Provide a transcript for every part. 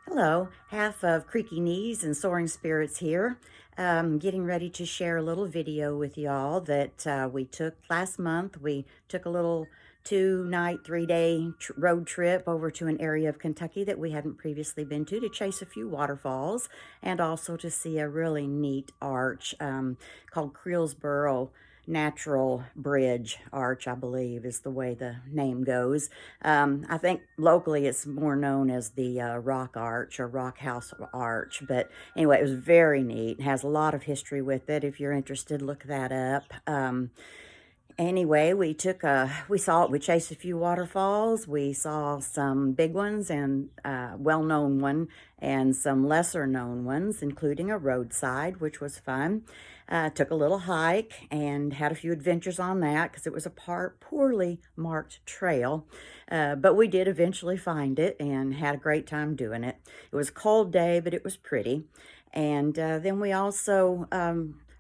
Hello, half of Creaky Knees and Soaring Spirits here. Getting ready to share a little video with y'all that we took last month. We took a little 2-night, 3-day road trip over to an area of Kentucky that we hadn't previously been to chase a few waterfalls and also to see a really neat arch called Creelsboro Natural Arch, I believe is the way the name goes. I think locally it's more known as the Rock Arch or Rockhouse Arch, but anyway, it was very neat. It has a lot of history with it. If you're interested, look that up. Anyway, we chased a few waterfalls. We saw some big ones and well-known one and some lesser known ones, including a roadside, which was fun. Took a little hike and had a few adventures on that because it was a poorly marked trail. But we did eventually find it and had a great time doing it. It was a cold day, but it was pretty. And then we also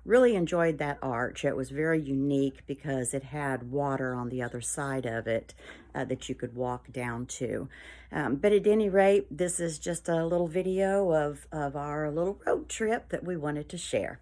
really enjoyed that arch. It was very unique because it had water on the other side of it that you could walk down to. But at any rate, this is just a little video of our little road trip that we wanted to share.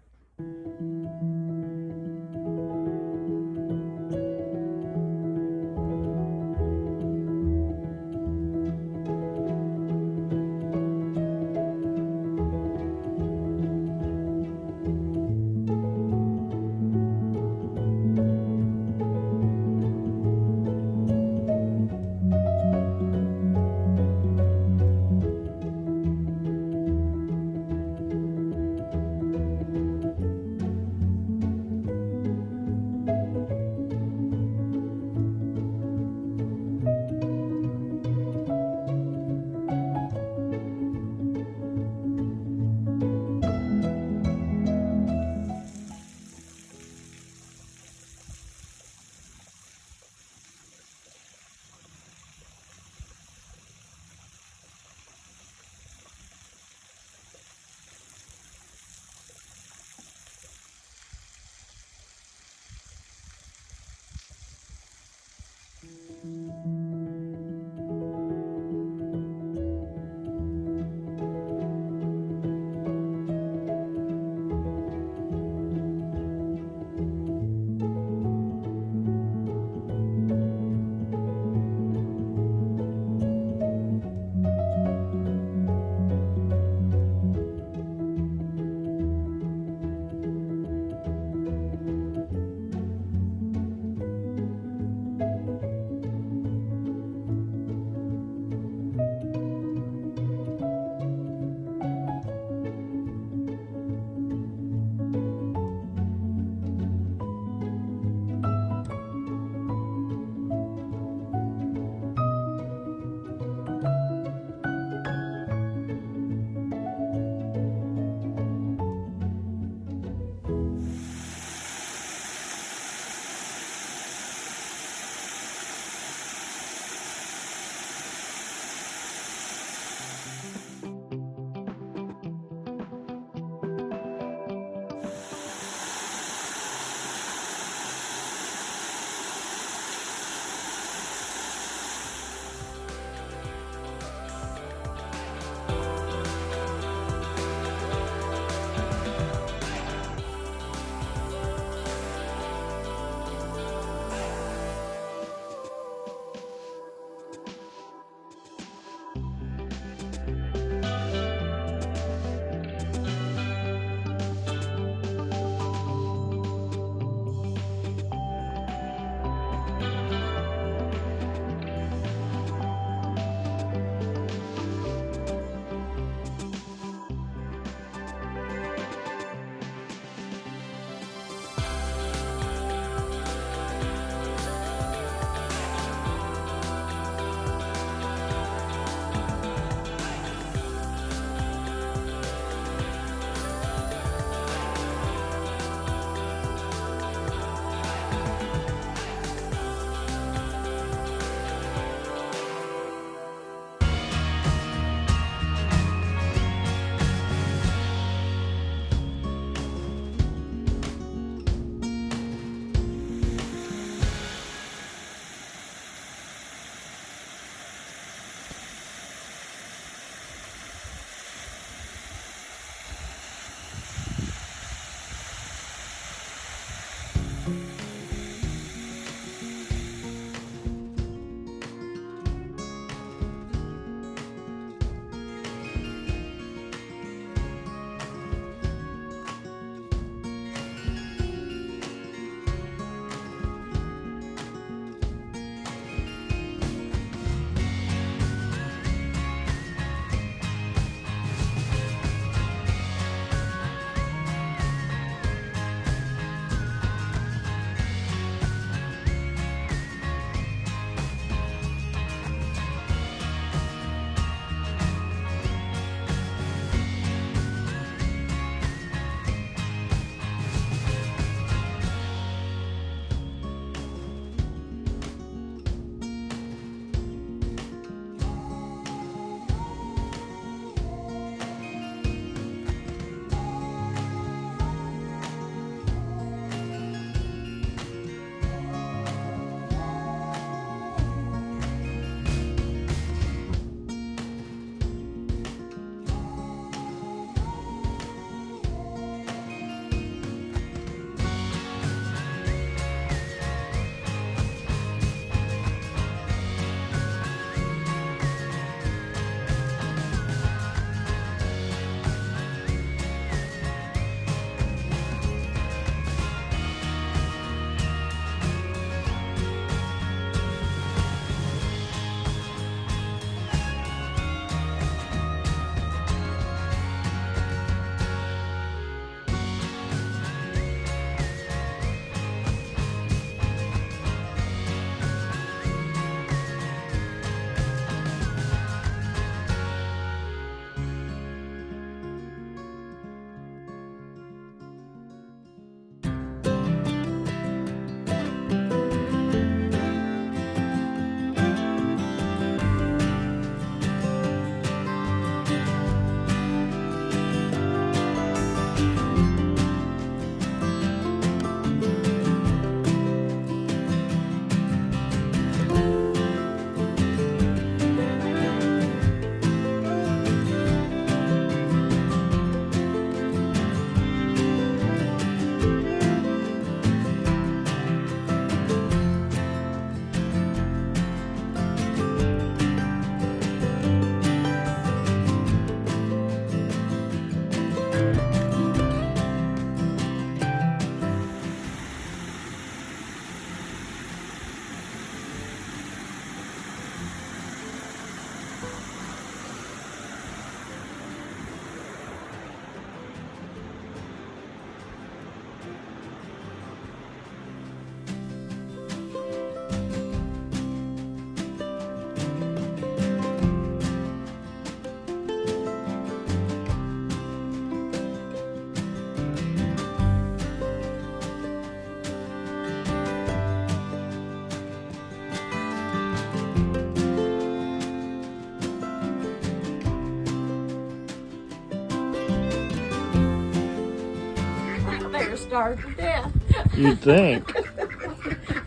starved to death. You'd think.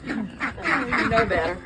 You know better.